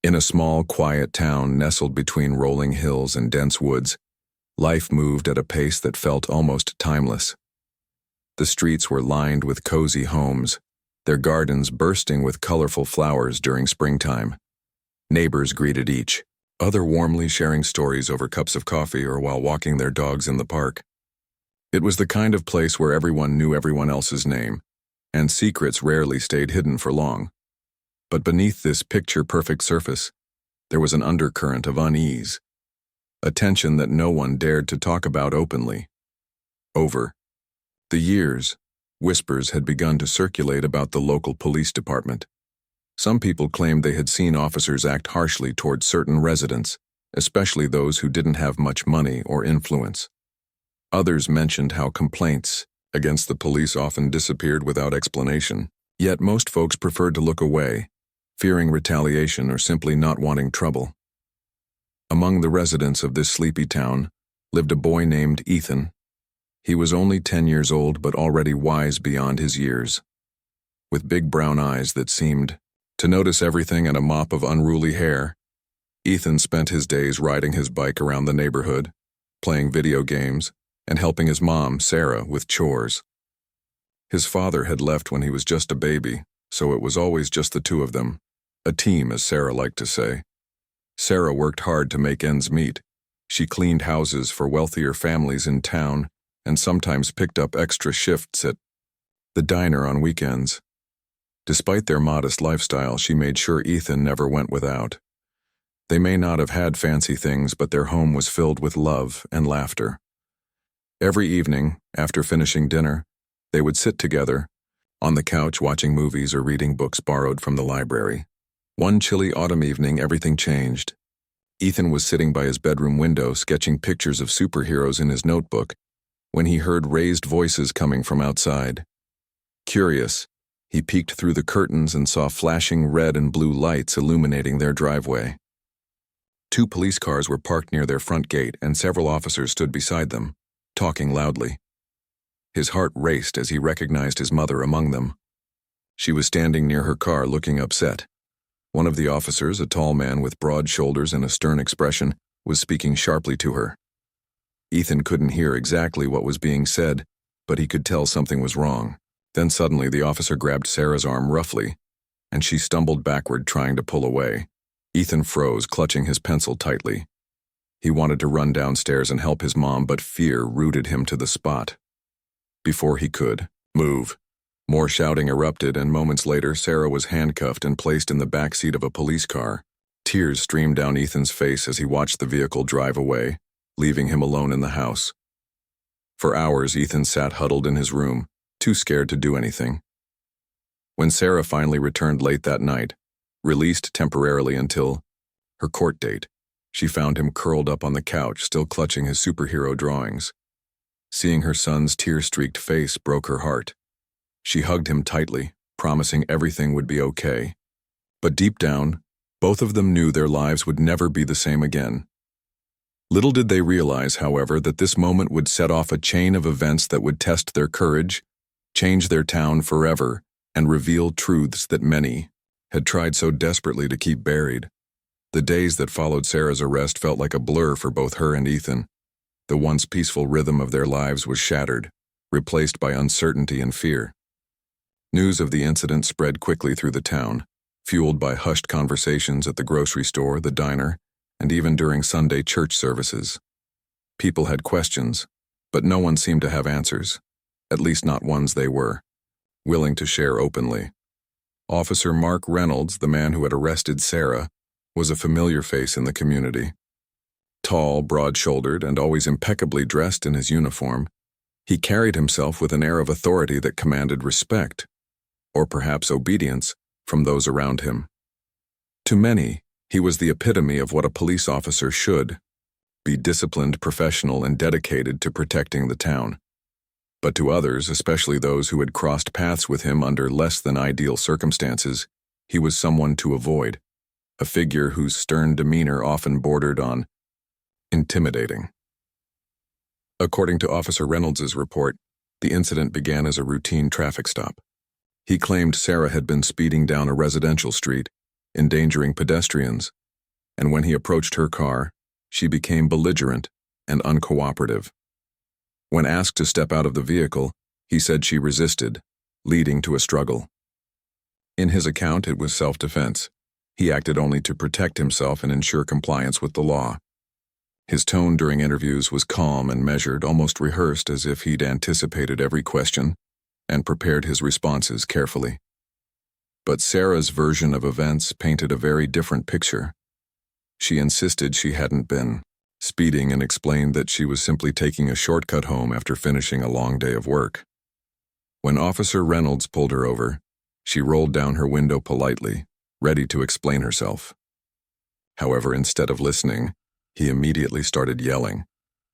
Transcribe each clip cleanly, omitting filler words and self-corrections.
In a small, quiet town nestled between rolling hills and dense woods, life moved at a pace that felt almost timeless. The streets were lined with cozy homes, their gardens bursting with colorful flowers during springtime. Neighbors greeted each, other warmly sharing stories over cups of coffee or while walking their dogs in the park. It was the kind of place where everyone knew everyone else's name, and secrets rarely stayed hidden for long. But beneath this picture-perfect surface, there was an undercurrent of unease, a tension that no one dared to talk about openly. Over the years, whispers had begun to circulate about the local police department. Some people claimed they had seen officers act harshly toward certain residents, especially those who didn't have much money or influence. Others mentioned how complaints against the police often disappeared without explanation, yet most folks preferred to look away, fearing retaliation or simply not wanting trouble. Among the residents of this sleepy town lived a boy named Ethan. He was only 10 years old but already wise beyond his years. With big brown eyes that seemed to notice everything and a mop of unruly hair, Ethan spent his days riding his bike around the neighborhood, playing video games, and helping his mom, Sarah, with chores. His father had left when he was just a baby, so it was always just the two of them, a team, as Sarah liked to say. Sarah worked hard to make ends meet. She cleaned houses for wealthier families in town and sometimes picked up extra shifts at the diner on weekends. Despite their modest lifestyle, she made sure Ethan never went without. They may not have had fancy things, but their home was filled with love and laughter. Every evening, after finishing dinner, they would sit together on the couch watching movies or reading books borrowed from the library. One chilly autumn evening, everything changed. Ethan was sitting by his bedroom window sketching pictures of superheroes in his notebook when he heard raised voices coming from outside. Curious, he peeked through the curtains and saw flashing red and blue lights illuminating their driveway. 2 police cars were parked near their front gate and several officers stood beside them, talking loudly. His heart raced as he recognized his mother among them. She was standing near her car looking upset. One of the officers, a tall man with broad shoulders and a stern expression, was speaking sharply to her. Ethan couldn't hear exactly what was being said, but he could tell something was wrong. Then suddenly the officer grabbed Sarah's arm roughly, and she stumbled backward trying to pull away. Ethan froze, clutching his pencil tightly. He wanted to run downstairs and help his mom, but fear rooted him to the spot. Before he could move, more shouting erupted, and moments later Sarah was handcuffed and placed in the back seat of a police car. Tears streamed down Ethan's face as he watched the vehicle drive away, leaving him alone in the house. For hours Ethan sat huddled in his room, too scared to do anything. When Sarah finally returned late that night, released temporarily until her court date, she found him curled up on the couch, still clutching his superhero drawings. Seeing her son's tear-streaked face broke her heart. She hugged him tightly, promising everything would be okay. But deep down, both of them knew their lives would never be the same again. Little did they realize, however, that this moment would set off a chain of events that would test their courage, change their town forever, and reveal truths that many had tried so desperately to keep buried. The days that followed Sarah's arrest felt like a blur for both her and Ethan. The once peaceful rhythm of their lives was shattered, replaced by uncertainty and fear. News of the incident spread quickly through the town, fueled by hushed conversations at the grocery store, the diner, and even during Sunday church services. People had questions, but no one seemed to have answers, at least not ones they were willing to share openly. Officer Mark Reynolds, the man who had arrested Sarah, was a familiar face in the community. Tall, broad-shouldered, and always impeccably dressed in his uniform, he carried himself with an air of authority that commanded respect, or perhaps obedience, from those around him. To many, he was the epitome of what a police officer should be: disciplined, professional, and dedicated to protecting the town. But to others, especially those who had crossed paths with him under less than ideal circumstances, he was someone to avoid, a figure whose stern demeanor often bordered on intimidating. According to Officer Reynolds' report, the incident began as a routine traffic stop. He claimed Sarah had been speeding down a residential street endangering pedestrians, and when he approached her car, she became belligerent and uncooperative. When asked to step out of the vehicle, he said she resisted, leading to a struggle. In his account, it was self-defense. He acted only to protect himself and ensure compliance with the law. His tone during interviews was calm and measured, almost rehearsed, as if he'd anticipated every question and prepared his responses carefully. But Sarah's version of events painted a very different picture. She insisted she hadn't been speeding and explained that she was simply taking a shortcut home after finishing a long day of work. When Officer Reynolds pulled her over, she rolled down her window politely, ready to explain herself. However, instead of listening, he immediately started yelling,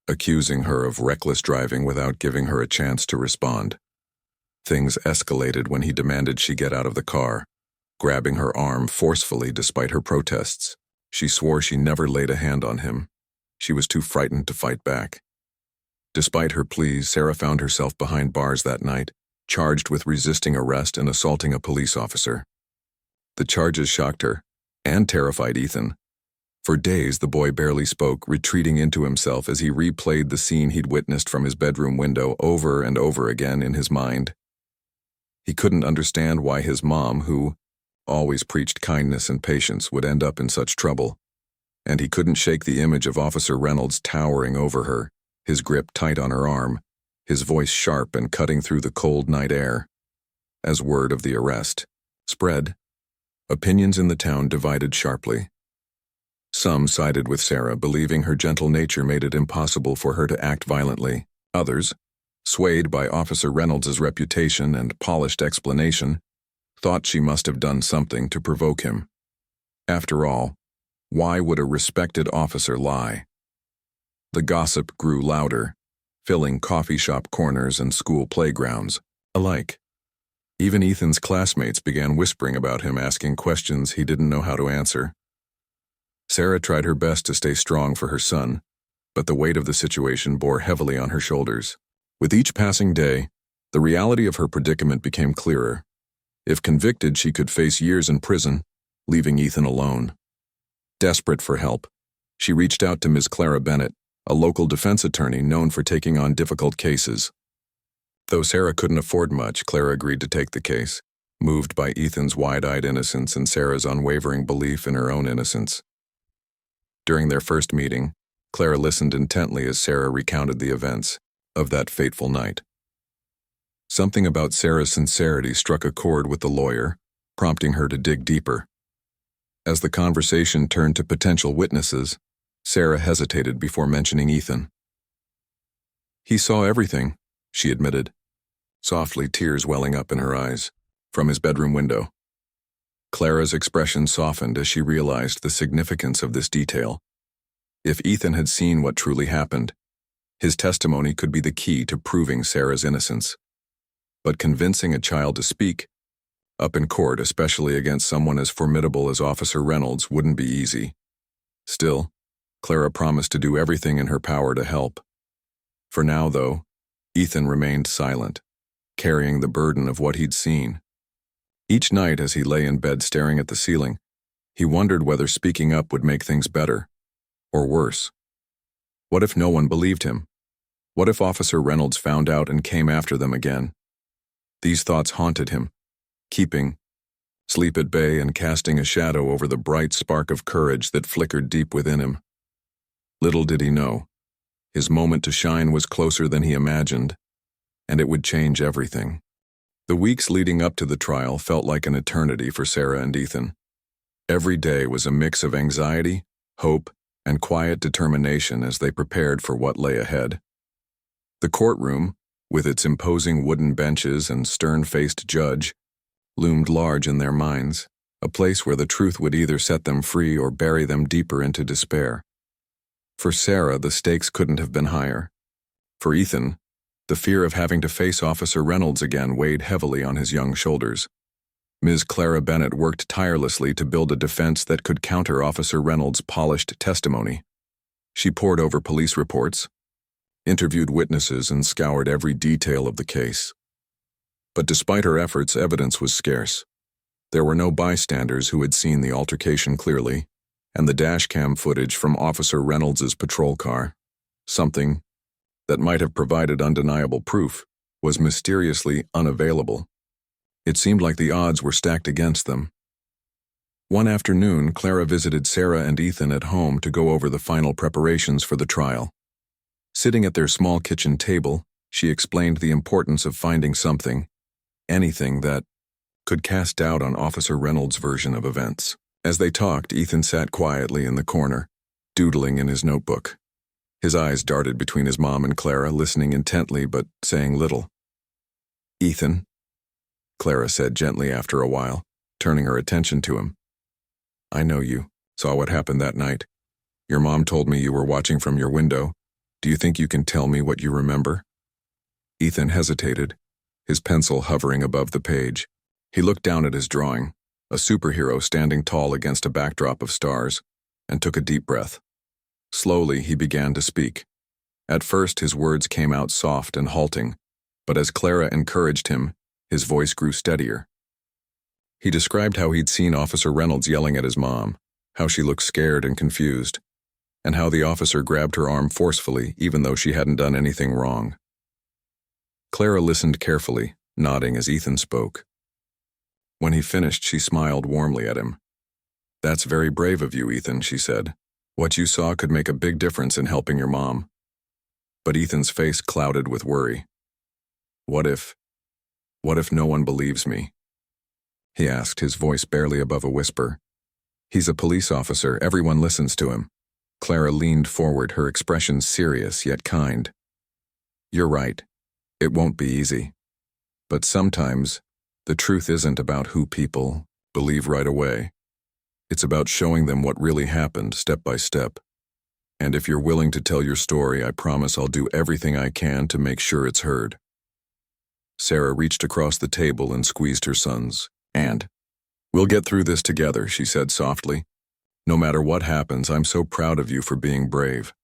accusing her of reckless driving without giving her a chance to respond. Things escalated when he demanded she get out of the car, grabbing her arm forcefully despite her protests. She swore she never laid a hand on him. She was too frightened to fight back. Despite her pleas, Sarah found herself behind bars that night, charged with resisting arrest and assaulting a police officer. The charges shocked her and terrified Ethan. For days, the boy barely spoke, retreating into himself as he replayed the scene he'd witnessed from his bedroom window over and over again in his mind. He couldn't understand why his mom, who always preached kindness and patience, would end up in such trouble. And he couldn't shake the image of Officer Reynolds towering over her, his grip tight on her arm, his voice sharp and cutting through the cold night air. As word of the arrest spread, opinions in the town divided sharply. Some sided with Sarah, believing her gentle nature made it impossible for her to act violently. Others, swayed by Officer Reynolds' reputation and polished explanation, thought she must have done something to provoke him. After all, why would a respected officer lie? The gossip grew louder, filling coffee shop corners and school playgrounds alike. Even Ethan's classmates began whispering about him, asking questions he didn't know how to answer. Sarah tried her best to stay strong for her son, but the weight of the situation bore heavily on her shoulders. With each passing day, the reality of her predicament became clearer. If convicted, she could face years in prison, leaving Ethan alone. Desperate for help, she reached out to Ms. Clara Bennett, a local defense attorney known for taking on difficult cases. Though Sarah couldn't afford much, Clara agreed to take the case, moved by Ethan's wide-eyed innocence and Sarah's unwavering belief in her own innocence. During their first meeting, Clara listened intently as Sarah recounted the events of that fateful night. Something about Sarah's sincerity struck a chord with the lawyer, prompting her to dig deeper. As the conversation turned to potential witnesses, Sarah hesitated before mentioning Ethan. He saw everything, she admitted, softly, tears welling up in her eyes, from his bedroom window. Clara's expression softened as she realized the significance of this detail. If Ethan had seen what truly happened, his testimony could be the key to proving Sarah's innocence. But convincing a child to speak, up in court, especially against someone as formidable as Officer Reynolds, wouldn't be easy. Still, Clara promised to do everything in her power to help. For now, though, Ethan remained silent, carrying the burden of what he'd seen. Each night as he lay in bed staring at the ceiling, he wondered whether speaking up would make things better, or worse. What if no one believed him? What if Officer Reynolds found out and came after them again? These thoughts haunted him, keeping sleep at bay and casting a shadow over the bright spark of courage that flickered deep within him. Little did he know, his moment to shine was closer than he imagined, and it would change everything. The weeks leading up to the trial felt like an eternity for Sarah and Ethan. Every day was a mix of anxiety, hope, and quiet determination as they prepared for what lay ahead. The courtroom, with its imposing wooden benches and stern-faced judge, loomed large in their minds, a place where the truth would either set them free or bury them deeper into despair. For Sarah, the stakes couldn't have been higher. For Ethan, the fear of having to face Officer Reynolds again weighed heavily on his young shoulders. Ms. Clara Bennett worked tirelessly to build a defense that could counter Officer Reynolds' polished testimony. She pored over police reports, interviewed witnesses, and scoured every detail of the case. But despite her efforts, evidence was scarce. There were no bystanders who had seen the altercation clearly, and the dashcam footage from Officer Reynolds's patrol car, something that might have provided undeniable proof, was mysteriously unavailable. It seemed like the odds were stacked against them. One afternoon, Clara visited Sarah and Ethan at home to go over the final preparations for the trial. Sitting at their small kitchen table, she explained the importance of finding something, anything that could cast doubt on Officer Reynolds' version of events. As they talked, Ethan sat quietly in the corner, doodling in his notebook. His eyes darted between his mom and Clara, listening intently but saying little. "Ethan," Clara said gently after a while, turning her attention to him. "I know you saw what happened that night. Your mom told me you were watching from your window. Do you think you can tell me what you remember?" Ethan hesitated, his pencil hovering above the page. He looked down at his drawing, a superhero standing tall against a backdrop of stars, and took a deep breath. Slowly, he began to speak. At first, his words came out soft and halting, but as Clara encouraged him, his voice grew steadier. He described how he'd seen Officer Reynolds yelling at his mom, how she looked scared and confused, and how the officer grabbed her arm forcefully even though she hadn't done anything wrong. Clara listened carefully, nodding as Ethan spoke. When he finished, she smiled warmly at him. "That's very brave of you, Ethan," she said. "What you saw could make a big difference in helping your mom." But Ethan's face clouded with worry. What if no one believes me?" he asked, his voice barely above a whisper. "He's a police officer, everyone listens to him." Clara leaned forward, her expression serious yet kind. "You're right. It won't be easy. But sometimes, the truth isn't about who people believe right away. It's about showing them what really happened, step by step. And if you're willing to tell your story, I promise I'll do everything I can to make sure it's heard." Sarah reached across the table and squeezed her son's hand. "We'll get through this together," she said softly. "No matter what happens, I'm so proud of you for being brave."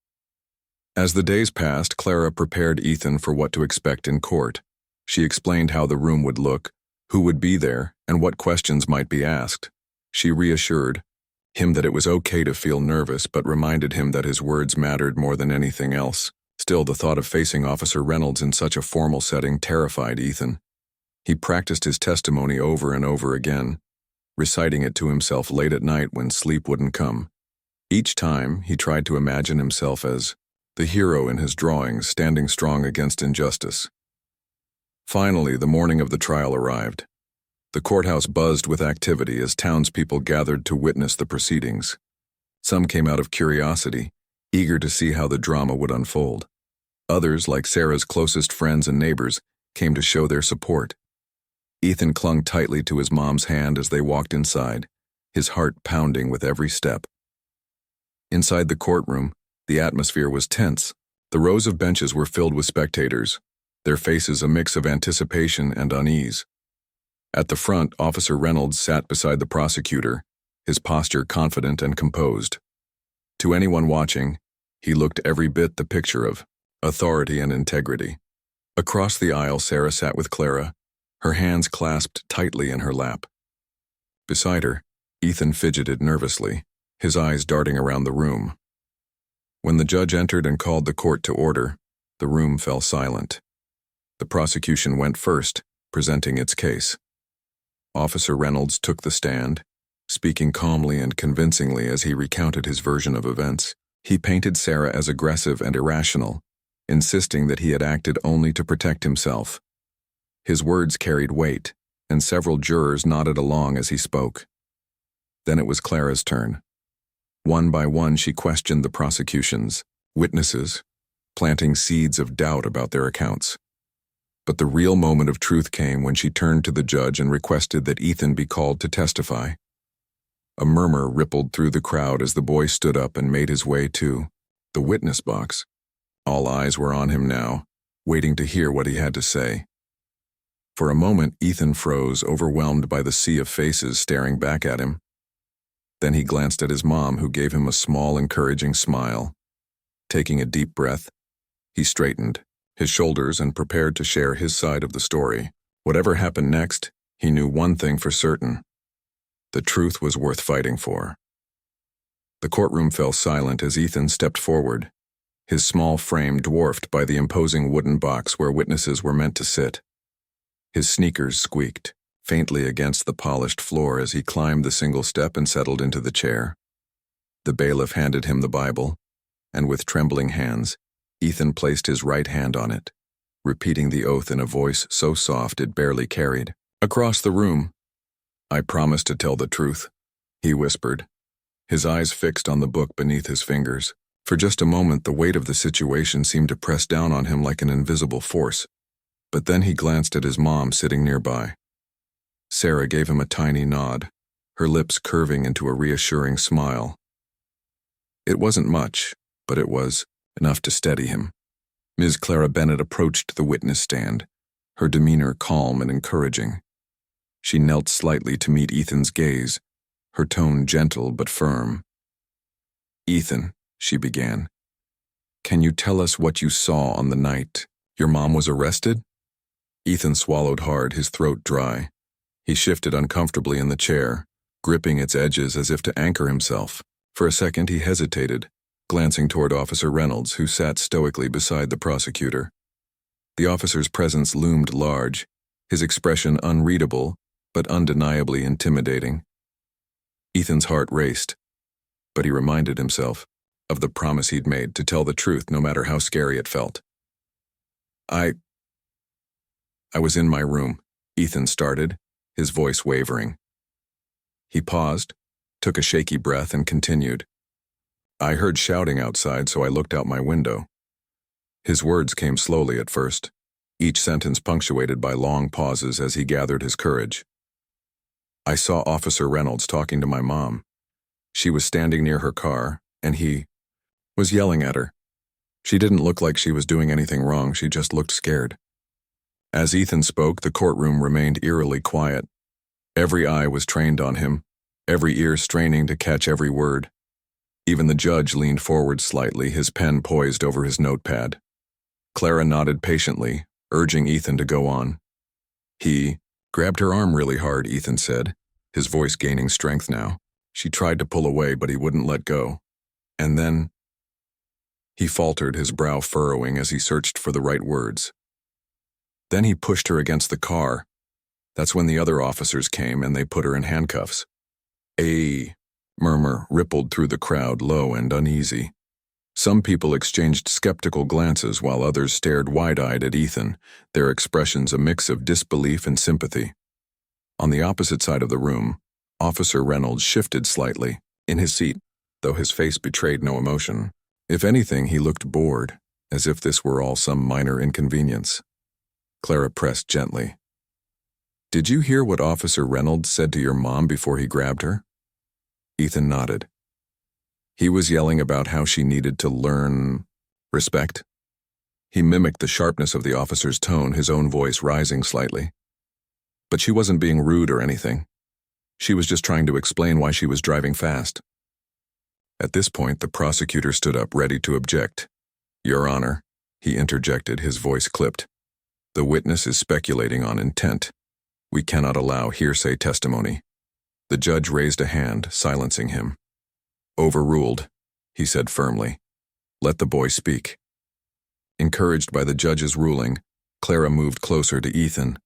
As the days passed, Clara prepared Ethan for what to expect in court. She explained how the room would look, who would be there, and what questions might be asked. She reassured him that it was okay to feel nervous, but reminded him that his words mattered more than anything else. Still, the thought of facing Officer Reynolds in such a formal setting terrified Ethan. He practiced his testimony over and over again, reciting it to himself late at night when sleep wouldn't come. Each time, he tried to imagine himself as the hero in his drawings, standing strong against injustice. Finally, the morning of the trial arrived. The courthouse buzzed with activity as townspeople gathered to witness the proceedings. Some came out of curiosity, eager to see how the drama would unfold. Others, like Sarah's closest friends and neighbors, came to show their support. Ethan clung tightly to his mom's hand as they walked inside, his heart pounding with every step. Inside the courtroom, the atmosphere was tense. The rows of benches were filled with spectators, their faces a mix of anticipation and unease. At the front, Officer Reynolds sat beside the prosecutor, his posture confident and composed. To anyone watching, he looked every bit the picture of authority and integrity. Across the aisle, Sarah sat with Clara, her hands clasped tightly in her lap. Beside her, Ethan fidgeted nervously, his eyes darting around the room. When the judge entered and called the court to order, the room fell silent. The prosecution went first, presenting its case. Officer Reynolds took the stand, speaking calmly and convincingly as he recounted his version of events. He painted Sarah as aggressive and irrational, insisting that he had acted only to protect himself. His words carried weight, and several jurors nodded along as he spoke. Then it was Clara's turn. One by one, she questioned the prosecution's witnesses, planting seeds of doubt about their accounts. But the real moment of truth came when she turned to the judge and requested that Ethan be called to testify. A murmur rippled through the crowd as the boy stood up and made his way to the witness box. All eyes were on him now, waiting to hear what he had to say. For a moment, Ethan froze, overwhelmed by the sea of faces staring back at him. Then he glanced at his mom, who gave him a small, encouraging smile. Taking a deep breath, he straightened his shoulders and prepared to share his side of the story. Whatever happened next, he knew one thing for certain. The truth was worth fighting for. The courtroom fell silent as Ethan stepped forward, his small frame dwarfed by the imposing wooden box where witnesses were meant to sit. His sneakers squeaked faintly against the polished floor as he climbed the single step and settled into the chair. The bailiff handed him the Bible, and with trembling hands, Ethan placed his right hand on it, repeating the oath in a voice so soft it barely carried. Across the room, "I promise to tell the truth," he whispered, his eyes fixed on the book beneath his fingers. For just a moment, the weight of the situation seemed to press down on him like an invisible force. But then he glanced at his mom sitting nearby. Sarah gave him a tiny nod, her lips curving into a reassuring smile. It wasn't much, but it was enough to steady him. Ms. Clara Bennett approached the witness stand, her demeanor calm and encouraging. She knelt slightly to meet Ethan's gaze, her tone gentle but firm. "Ethan," she began, "can you tell us what you saw on the night your mom was arrested?" Ethan swallowed hard, his throat dry. He shifted uncomfortably in the chair, gripping its edges as if to anchor himself. For a second he hesitated, glancing toward Officer Reynolds, who sat stoically beside the prosecutor. The officer's presence loomed large, his expression unreadable, but undeniably intimidating. Ethan's heart raced, but he reminded himself of the promise he'd made to tell the truth no matter how scary it felt. I was in my room," Ethan started, his voice wavering. He paused, took a shaky breath, and continued. "I heard shouting outside, so I looked out my window." His words came slowly at first, each sentence punctuated by long pauses as he gathered his courage. "I saw Officer Reynolds talking to my mom. She was standing near her car, and he was yelling at her. She didn't look like she was doing anything wrong, she just looked scared." As Ethan spoke, the courtroom remained eerily quiet. Every eye was trained on him, every ear straining to catch every word. Even the judge leaned forward slightly, his pen poised over his notepad. Clara nodded patiently, urging Ethan to go on. He grabbed her arm really hard, Ethan said, his voice gaining strength now. She tried to pull away, but he wouldn't let go. And then he faltered, his brow furrowing as he searched for the right words. Then he pushed her against the car. That's when the other officers came and they put her in handcuffs. A murmur rippled through the crowd, low and uneasy. Some people exchanged skeptical glances while others stared wide-eyed at Ethan, their expressions a mix of disbelief and sympathy. On the opposite side of the room, Officer Reynolds shifted slightly, in his seat, though his face betrayed no emotion. If anything, he looked bored, as if this were all some minor inconvenience. Clara pressed gently. "Did you hear what Officer Reynolds said to your mom before he grabbed her?" Ethan nodded. "He was yelling about how she needed to learn respect." He mimicked the sharpness of the officer's tone, his own voice rising slightly. "But she wasn't being rude or anything. She was just trying to explain why she was driving fast." At this point, the prosecutor stood up, ready to object. "Your Honor," he interjected, his voice clipped. "The witness is speculating on intent. We cannot allow hearsay testimony." The judge raised a hand, silencing him. "Overruled," he said firmly. "Let the boy speak." Encouraged by the judge's ruling, Clara moved closer to Ethan.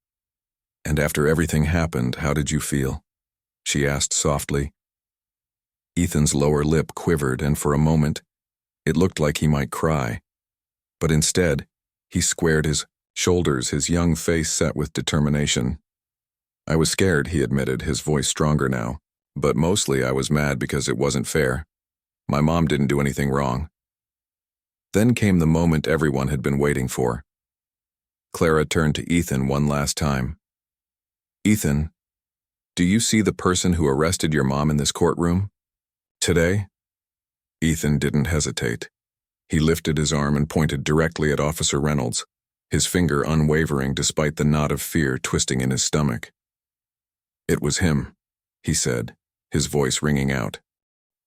"And after everything happened, how did you feel?" she asked softly. Ethan's lower lip quivered, and for a moment, it looked like he might cry. But instead, he squared his shoulders, his young face set with determination. "I was scared," he admitted, his voice stronger now. "But mostly I was mad because it wasn't fair. My mom didn't do anything wrong." Then came the moment everyone had been waiting for. Clara turned to Ethan one last time. "Ethan, do you see the person who arrested your mom in this courtroom today?" Ethan didn't hesitate. He lifted his arm and pointed directly at Officer Reynolds, his finger unwavering despite the knot of fear twisting in his stomach. "It was him," he said, his voice ringing out.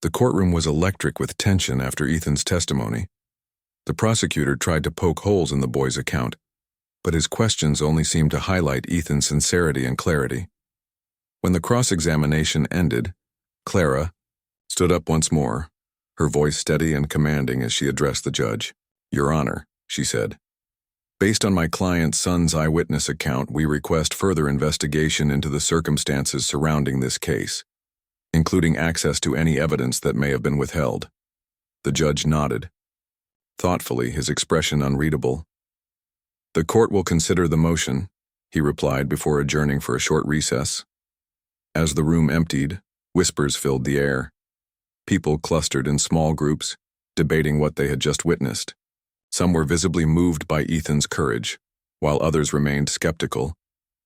The courtroom was electric with tension after Ethan's testimony. The prosecutor tried to poke holes in the boy's account, but his questions only seemed to highlight Ethan's sincerity and clarity. When the cross-examination ended, Clara stood up once more, her voice steady and commanding as she addressed the judge. "Your Honor," she said, "based on my client's son's eyewitness account, we request further investigation into the circumstances surrounding this case, including access to any evidence that may have been withheld." The judge nodded, thoughtfully, his expression unreadable. "The court will consider the motion," he replied before adjourning for a short recess. As the room emptied, whispers filled the air. People clustered in small groups, debating what they had just witnessed. Some were visibly moved by Ethan's courage, while others remained skeptical,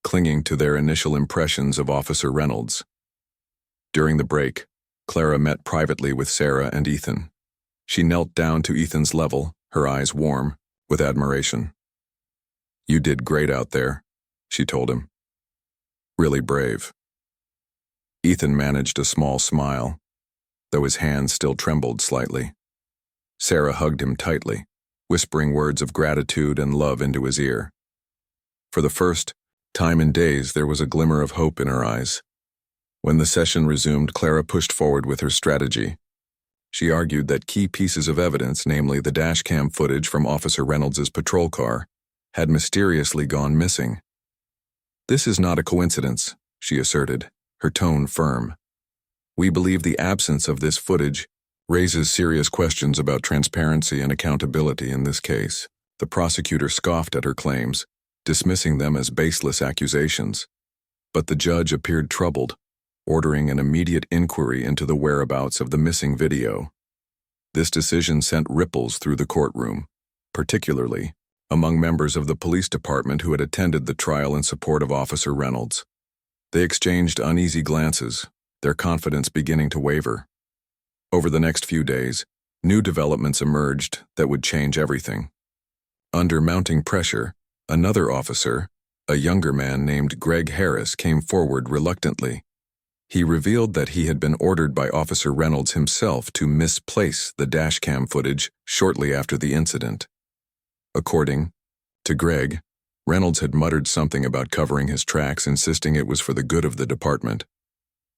clinging to their initial impressions of Officer Reynolds. During the break, Clara met privately with Sarah and Ethan. She knelt down to Ethan's level, her eyes warm with admiration. "You did great out there," she told him. "Really brave." Ethan managed a small smile, though his hands still trembled slightly. Sarah hugged him tightly, whispering words of gratitude and love into his ear. For the first time in days, there was a glimmer of hope in her eyes. When the session resumed, Clara pushed forward with her strategy. She argued that key pieces of evidence, namely the dashcam footage from Officer Reynolds' patrol car, had mysteriously gone missing. "This is not a coincidence," she asserted, her tone firm. "We believe the absence of this footage raises serious questions about transparency and accountability in this case." The prosecutor scoffed at her claims, dismissing them as baseless accusations. But the judge appeared troubled, ordering an immediate inquiry into the whereabouts of the missing video. This decision sent ripples through the courtroom, particularly among members of the police department who had attended the trial in support of Officer Reynolds. They exchanged uneasy glances, their confidence beginning to waver. Over the next few days, new developments emerged that would change everything. Under mounting pressure, another officer, a younger man named Greg Harris, came forward reluctantly. He revealed that he had been ordered by Officer Reynolds himself to misplace the dashcam footage shortly after the incident. According to Greg, Reynolds had muttered something about covering his tracks, insisting it was for the good of the department.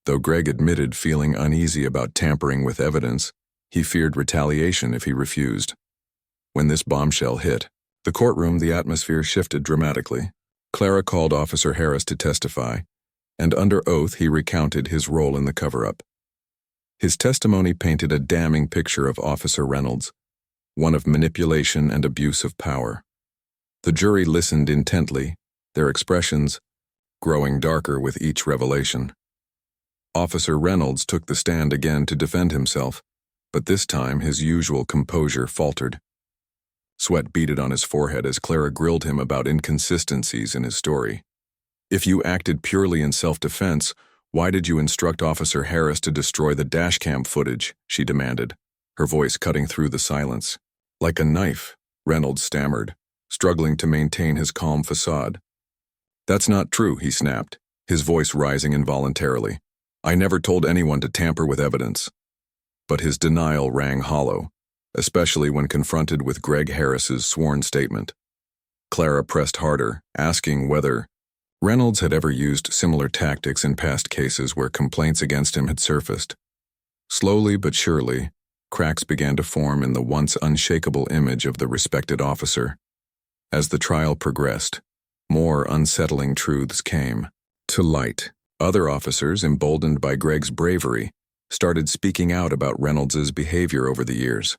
Though Greg admitted feeling uneasy about tampering with evidence, he feared retaliation if he refused. When this bombshell hit the courtroom, the atmosphere shifted dramatically. Clara called Officer Harris to testify, and under oath he recounted his role in the cover-up. His testimony painted a damning picture of Officer Reynolds, one of manipulation and abuse of power. The jury listened intently, their expressions growing darker with each revelation. Officer Reynolds took the stand again to defend himself, but this time his usual composure faltered. Sweat beaded on his forehead as Clara grilled him about inconsistencies in his story. "If you acted purely in self-defense, why did you instruct Officer Harris to destroy the dashcam footage?" she demanded, her voice cutting through the silence. "Like a knife," Reynolds stammered, struggling to maintain his calm facade. "That's not true," he snapped, his voice rising involuntarily. "I never told anyone to tamper with evidence." But his denial rang hollow, especially when confronted with Greg Harris's sworn statement. Clara pressed harder, asking whether Reynolds had ever used similar tactics in past cases where complaints against him had surfaced. Slowly but surely, cracks began to form in the once unshakable image of the respected officer. As the trial progressed, more unsettling truths came to light. Other officers, emboldened by Greg's bravery, started speaking out about Reynolds' behavior over the years.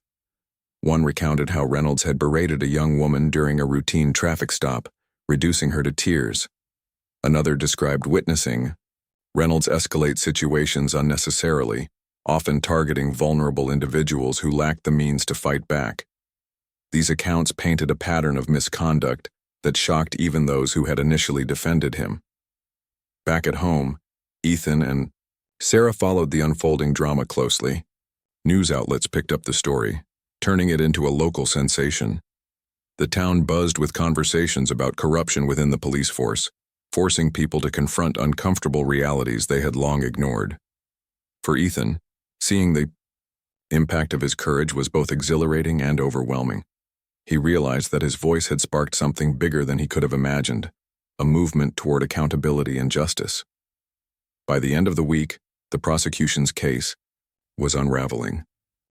One recounted how Reynolds had berated a young woman during a routine traffic stop, reducing her to tears. Another described witnessing Reynolds escalate situations unnecessarily, often targeting vulnerable individuals who lacked the means to fight back. These accounts painted a pattern of misconduct that shocked even those who had initially defended him. Back at home, Ethan and Sarah followed the unfolding drama closely. News outlets picked up the story, turning it into a local sensation. The town buzzed with conversations about corruption within the police force, forcing people to confront uncomfortable realities they had long ignored. For Ethan, seeing the impact of his courage was both exhilarating and overwhelming. He realized that his voice had sparked something bigger than he could have imagined, a movement toward accountability and justice. By the end of the week, the prosecution's case was unraveling.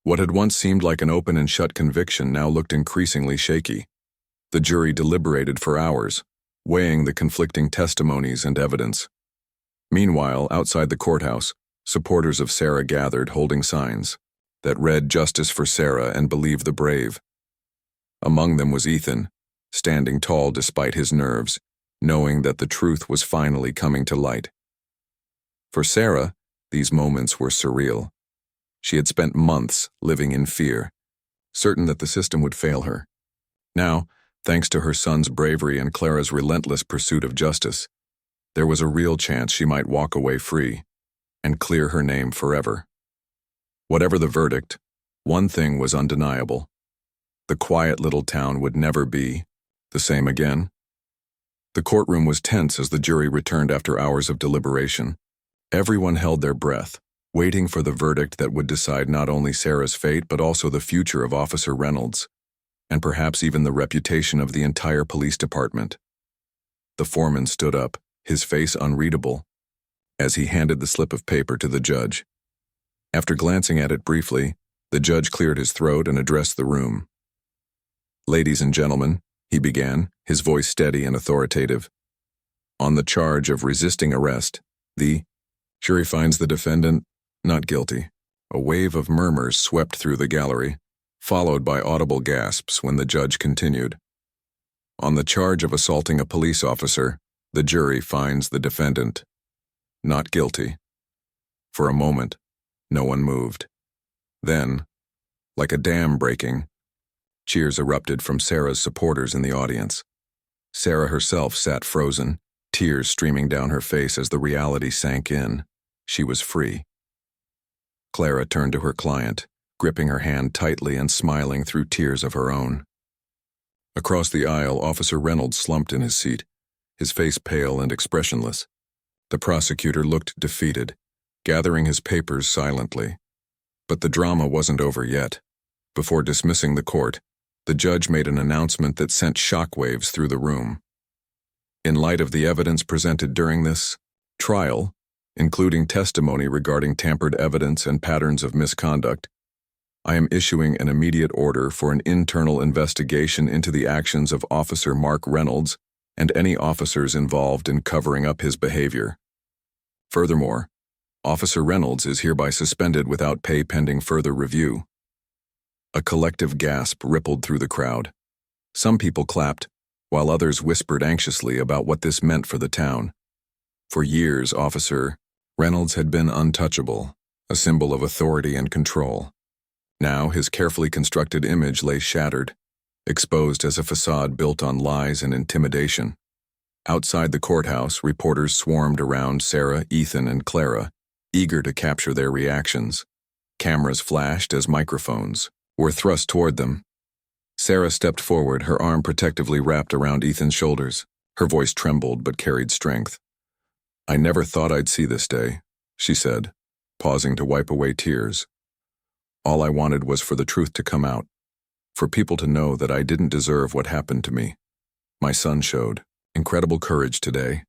What had once seemed like an open and shut conviction now looked increasingly shaky. The jury deliberated for hours, weighing the conflicting testimonies and evidence. Meanwhile, outside the courthouse, supporters of Sarah gathered holding signs that read "Justice for Sarah" and "Believe the Brave." Among them was Ethan, standing tall despite his nerves, knowing that the truth was finally coming to light. For Sarah, these moments were surreal. She had spent months living in fear, certain that the system would fail her. Now, thanks to her son's bravery and Clara's relentless pursuit of justice, there was a real chance she might walk away free and clear her name forever. Whatever the verdict, one thing was undeniable. The quiet little town would never be the same again. The courtroom was tense as the jury returned after hours of deliberation. Everyone held their breath, waiting for the verdict that would decide not only Sarah's fate but also the future of Officer Reynolds, and perhaps even the reputation of the entire police department. The foreman stood up, his face unreadable, as he handed the slip of paper to the judge. After glancing at it briefly, the judge cleared his throat and addressed the room. "Ladies and gentlemen," he began, his voice steady and authoritative, "on the charge of resisting arrest, the jury finds the defendant not guilty." A wave of murmurs swept through the gallery, followed by audible gasps when the judge continued. "On the charge of assaulting a police officer, the jury finds the defendant not guilty." For a moment, no one moved. Then, like a dam breaking, cheers erupted from Sarah's supporters in the audience. Sarah herself sat frozen, tears streaming down her face as the reality sank in. She was free. Clara turned to her client, gripping her hand tightly and smiling through tears of her own. Across the aisle, Officer Reynolds slumped in his seat, his face pale and expressionless. The prosecutor looked defeated, gathering his papers silently. But the drama wasn't over yet. Before dismissing the court, the judge made an announcement that sent shockwaves through the room. "In light of the evidence presented during this trial, including testimony regarding tampered evidence and patterns of misconduct, I am issuing an immediate order for an internal investigation into the actions of Officer Mark Reynolds and any officers involved in covering up his behavior. Furthermore, Officer Reynolds is hereby suspended without pay pending further review." A collective gasp rippled through the crowd. Some people clapped, while others whispered anxiously about what this meant for the town. For years, Officer Reynolds had been untouchable, a symbol of authority and control. Now his carefully constructed image lay shattered, exposed as a facade built on lies and intimidation. Outside the courthouse, reporters swarmed around Sarah, Ethan, and Clara, eager to capture their reactions. Cameras flashed as microphones were thrust toward them. Sarah stepped forward, her arm protectively wrapped around Ethan's shoulders. Her voice trembled but carried strength. "I never thought I'd see this day," she said, pausing to wipe away tears. "All I wanted was for the truth to come out, for people to know that I didn't deserve what happened to me. My son showed incredible courage today,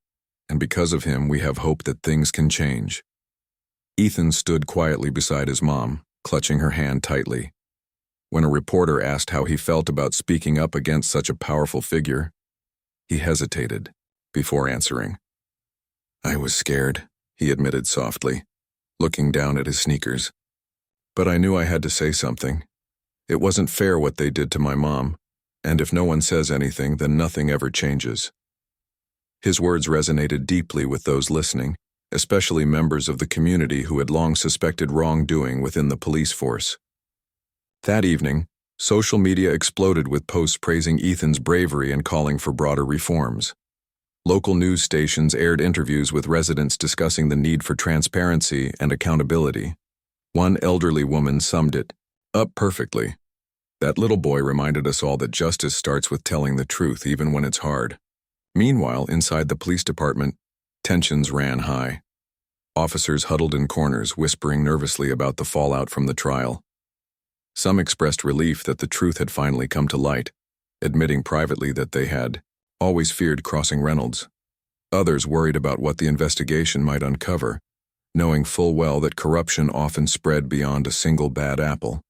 and because of him we have hope that things can change." Ethan stood quietly beside his mom, clutching her hand tightly. When a reporter asked how he felt about speaking up against such a powerful figure, he hesitated before answering. "I was scared," he admitted softly, looking down at his sneakers. "But I knew I had to say something. It wasn't fair what they did to my mom, and if no one says anything, then nothing ever changes." His words resonated deeply with those listening, especially members of the community who had long suspected wrongdoing within the police force. That evening, social media exploded with posts praising Ethan's bravery and calling for broader reforms. Local news stations aired interviews with residents discussing the need for transparency and accountability. One elderly woman summed it up perfectly. "That little boy reminded us all that justice starts with telling the truth even when it's hard." Meanwhile, inside the police department, tensions ran high. Officers huddled in corners, whispering nervously about the fallout from the trial. Some expressed relief that the truth had finally come to light, admitting privately that they had always feared crossing Reynolds. Others worried about what the investigation might uncover, knowing full well that corruption often spread beyond a single bad apple.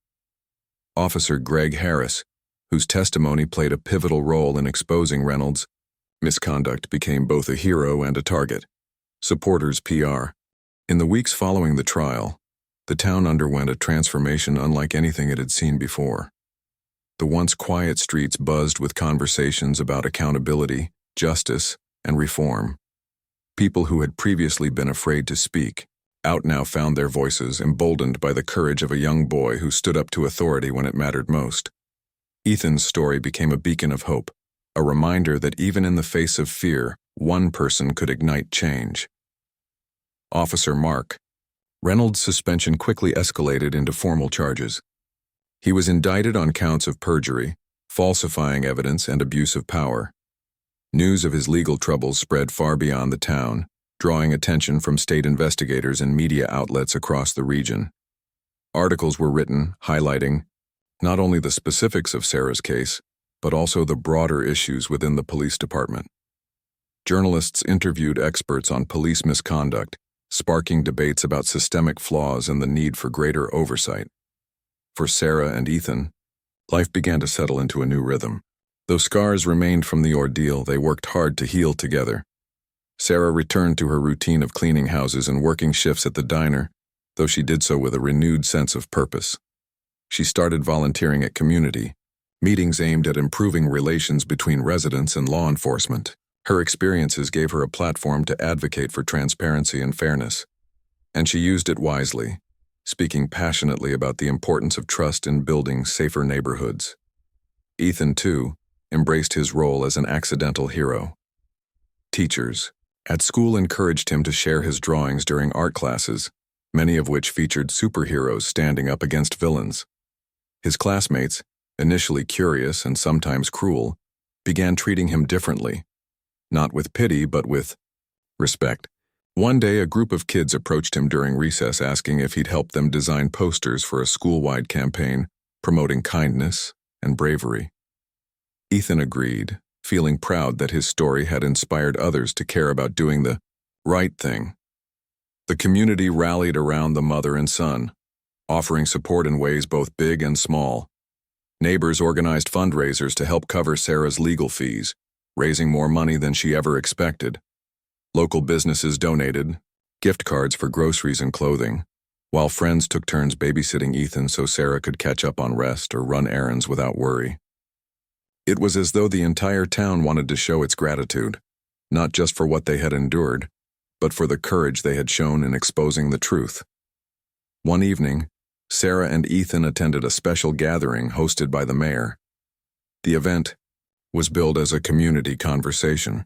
Officer Greg Harris, whose testimony played a pivotal role in exposing Reynolds' misconduct, became both a hero and a target. Supporters PR. In the weeks following the trial, the town underwent a transformation unlike anything it had seen before. The once quiet streets buzzed with conversations about accountability, justice, and reform. People who had previously been afraid to speak out now found their voices, emboldened by the courage of a young boy who stood up to authority when it mattered most. Ethan's story became a beacon of hope, a reminder that even in the face of fear, one person could ignite change. Officer Mark. Reynolds' suspension quickly escalated into formal charges. He was indicted on counts of perjury, falsifying evidence, and abuse of power. News of his legal troubles spread far beyond the town, drawing attention from state investigators and media outlets across the region. Articles were written highlighting not only the specifics of Sarah's case, but also the broader issues within the police department. Journalists interviewed experts on police misconduct, sparking debates about systemic flaws and the need for greater oversight. For Sarah and Ethan, life began to settle into a new rhythm. Though scars remained from the ordeal, they worked hard to heal together. Sarah returned to her routine of cleaning houses and working shifts at the diner, though she did so with a renewed sense of purpose. She started volunteering at community meetings aimed at improving relations between residents and law enforcement. Her experiences gave her a platform to advocate for transparency and fairness, and she used it wisely, speaking passionately about the importance of trust in building safer neighborhoods. Ethan, too, embraced his role as an accidental hero. Teachers at school encouraged him to share his drawings during art classes, many of which featured superheroes standing up against villains. His classmates, initially curious and sometimes cruel, began treating him differently, not with pity but with respect. One day, a group of kids approached him during recess asking if he'd help them design posters for a school-wide campaign promoting kindness and bravery. Ethan agreed, feeling proud that his story had inspired others to care about doing the right thing. The community rallied around the mother and son, offering support in ways both big and small. Neighbors organized fundraisers to help cover Sarah's legal fees, raising more money than she ever expected. Local businesses donated gift cards for groceries and clothing, while friends took turns babysitting Ethan so Sarah could catch up on rest or run errands without worry. It was as though the entire town wanted to show its gratitude, not just for what they had endured, but for the courage they had shown in exposing the truth. One evening, Sarah and Ethan attended a special gathering hosted by the mayor. The event was billed as a community conversation,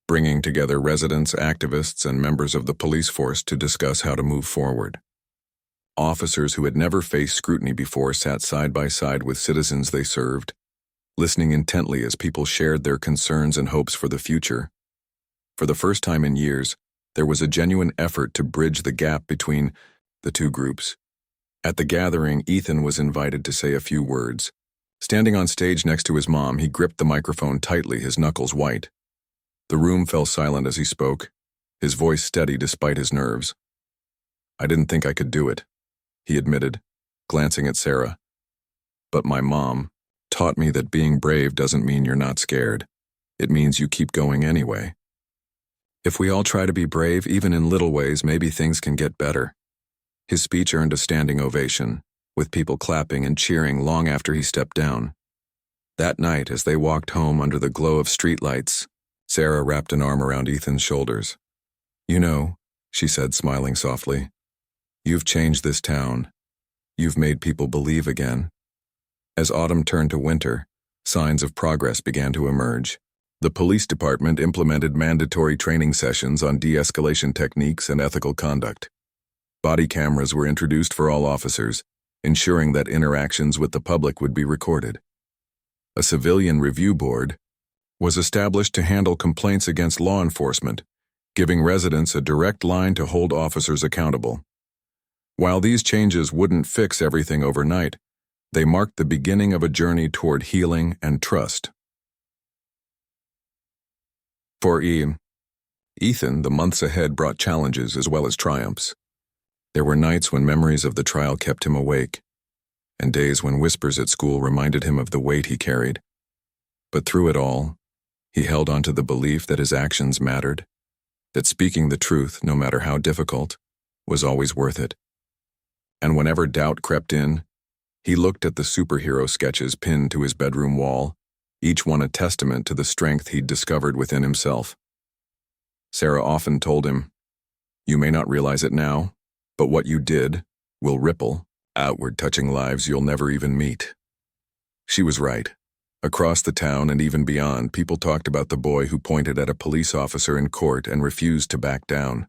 bringing together residents, activists, and members of the police force to discuss how to move forward. Officers who had never faced scrutiny before sat side by side with citizens they served, listening intently as people shared their concerns and hopes for the future. For the first time in years, there was a genuine effort to bridge the gap between the two groups. At the gathering, Ethan was invited to say a few words. Standing on stage next to his mom, he gripped the microphone tightly, his knuckles white. The room fell silent as he spoke, his voice steady despite his nerves. "I didn't think I could do it," he admitted, glancing at Sarah. "But my mom taught me that being brave doesn't mean you're not scared. It means you keep going anyway. If we all try to be brave, even in little ways, maybe things can get better." His speech earned a standing ovation, with people clapping and cheering long after he stepped down. That night, as they walked home under the glow of streetlights, Sarah wrapped an arm around Ethan's shoulders. "You know," she said, smiling softly, "you've changed this town. You've made people believe again." As autumn turned to winter, signs of progress began to emerge. The police department implemented mandatory training sessions on de-escalation techniques and ethical conduct. Body cameras were introduced for all officers, ensuring that interactions with the public would be recorded. A civilian review board was established to handle complaints against law enforcement, giving residents a direct line to hold officers accountable. While these changes wouldn't fix everything overnight, they marked the beginning of a journey toward healing and trust. For Ethan, the months ahead brought challenges as well as triumphs. There were nights when memories of the trial kept him awake, and days when whispers at school reminded him of the weight he carried. But through it all, he held on to the belief that his actions mattered, that speaking the truth, no matter how difficult, was always worth it. And whenever doubt crept in, he looked at the superhero sketches pinned to his bedroom wall, each one a testament to the strength he'd discovered within himself. Sarah often told him, "You may not realize it now, but what you did will ripple outward, touching lives you'll never even meet." She was right. Across the town and even beyond, people talked about the boy who pointed at a police officer in court and refused to back down.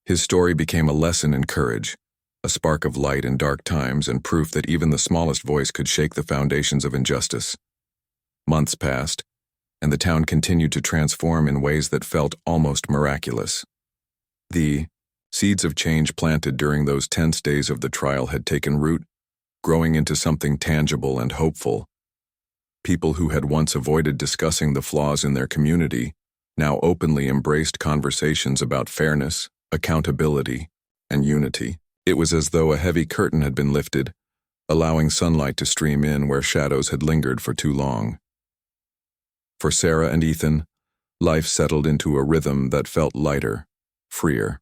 His story became a lesson in courage, a spark of light in dark times, and proof that even the smallest voice could shake the foundations of injustice. Months passed, and the town continued to transform in ways that felt almost miraculous. The seeds of change planted during those tense days of the trial had taken root, growing into something tangible and hopeful. People who had once avoided discussing the flaws in their community now openly embraced conversations about fairness, accountability, and unity. It was as though a heavy curtain had been lifted, allowing sunlight to stream in where shadows had lingered for too long. For Sarah and Ethan, life settled into a rhythm that felt lighter, freer.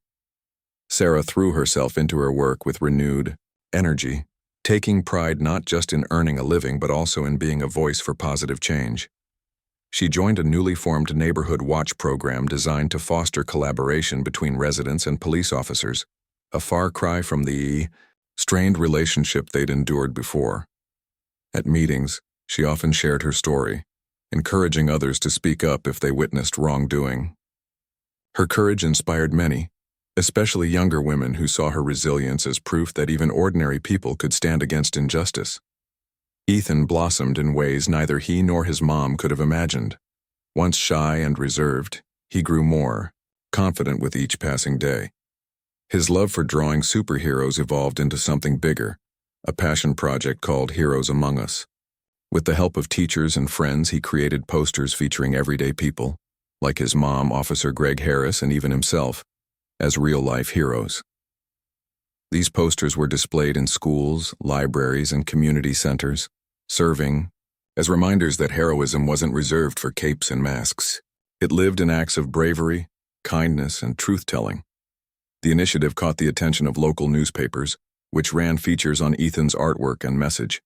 Sarah threw herself into her work with renewed energy, taking pride not just in earning a living but also in being a voice for positive change. She joined a newly formed neighborhood watch program designed to foster collaboration between residents and police officers, a far cry from the strained relationship they'd endured before. At meetings, she often shared her story, encouraging others to speak up if they witnessed wrongdoing. Her courage inspired many, especially younger women who saw her resilience as proof that even ordinary people could stand against injustice. Ethan blossomed in ways neither he nor his mom could have imagined. Once shy and reserved, he grew more confident with each passing day. His love for drawing superheroes evolved into something bigger, a passion project called Heroes Among Us. With the help of teachers and friends, he created posters featuring everyday people, like his mom, Officer Greg Harris, and even himself, as real-life heroes. These posters were displayed in schools, libraries, and community centers, serving as reminders that heroism wasn't reserved for capes and masks. It lived in acts of bravery, kindness, and truth-telling. The initiative caught the attention of local newspapers, which ran features on Ethan's artwork and message.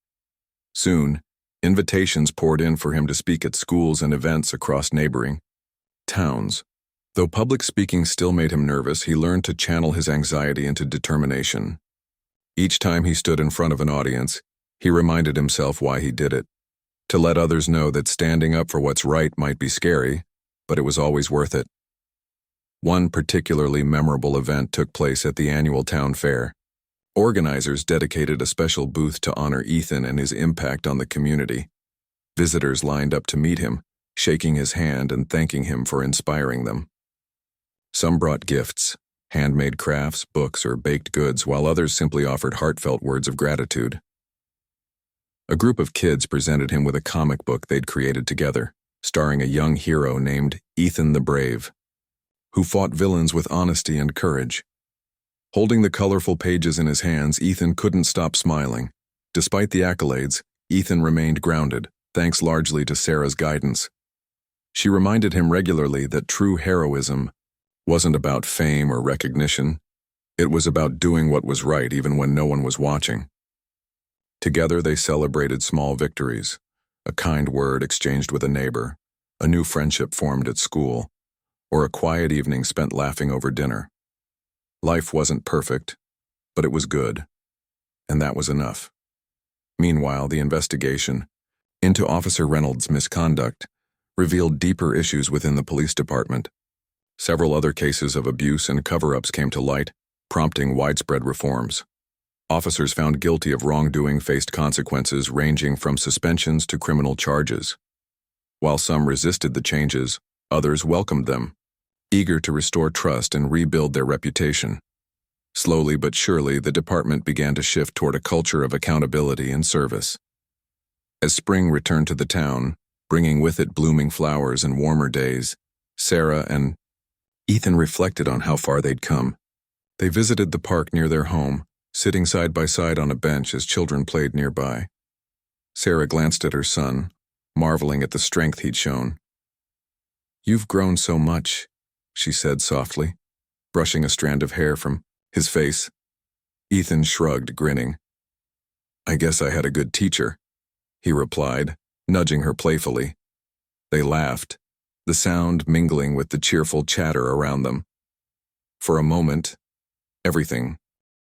Soon, invitations poured in for him to speak at schools and events across neighboring towns. Though public speaking still made him nervous, he learned to channel his anxiety into determination. Each time he stood in front of an audience, he reminded himself why he did it. To let others know that standing up for what's right might be scary, but it was always worth it. One particularly memorable event took place at the annual town fair. Organizers dedicated a special booth to honor Ethan and his impact on the community. Visitors lined up to meet him, shaking his hand and thanking him for inspiring them. Some brought gifts, handmade crafts, books, or baked goods, while others simply offered heartfelt words of gratitude. A group of kids presented him with a comic book they'd created together, starring a young hero named Ethan the Brave, who fought villains with honesty and courage. Holding the colorful pages in his hands, Ethan couldn't stop smiling. Despite the accolades, Ethan remained grounded, thanks largely to Sarah's guidance. She reminded him regularly that true heroism wasn't about fame or recognition. It was about doing what was right even when no one was watching. Together they celebrated small victories, a kind word exchanged with a neighbor, a new friendship formed at school, or a quiet evening spent laughing over dinner. Life wasn't perfect, but it was good, and that was enough. Meanwhile, the investigation into Officer Reynolds' misconduct revealed deeper issues within the police department. Several other cases of abuse and cover-ups came to light, prompting widespread reforms. Officers found guilty of wrongdoing faced consequences ranging from suspensions to criminal charges. While some resisted the changes, others welcomed them, eager to restore trust and rebuild their reputation. Slowly but surely, the department began to shift toward a culture of accountability and service. As spring returned to the town, bringing with it blooming flowers and warmer days, Sarah and Ethan reflected on how far they'd come. They visited the park near their home, sitting side by side on a bench as children played nearby. Sarah glanced at her son, marveling at the strength he'd shown. "You've grown so much," she said softly, brushing a strand of hair from his face. Ethan shrugged, grinning. "I guess I had a good teacher," he replied, nudging her playfully. They laughed, the sound mingling with the cheerful chatter around them. For a moment, everything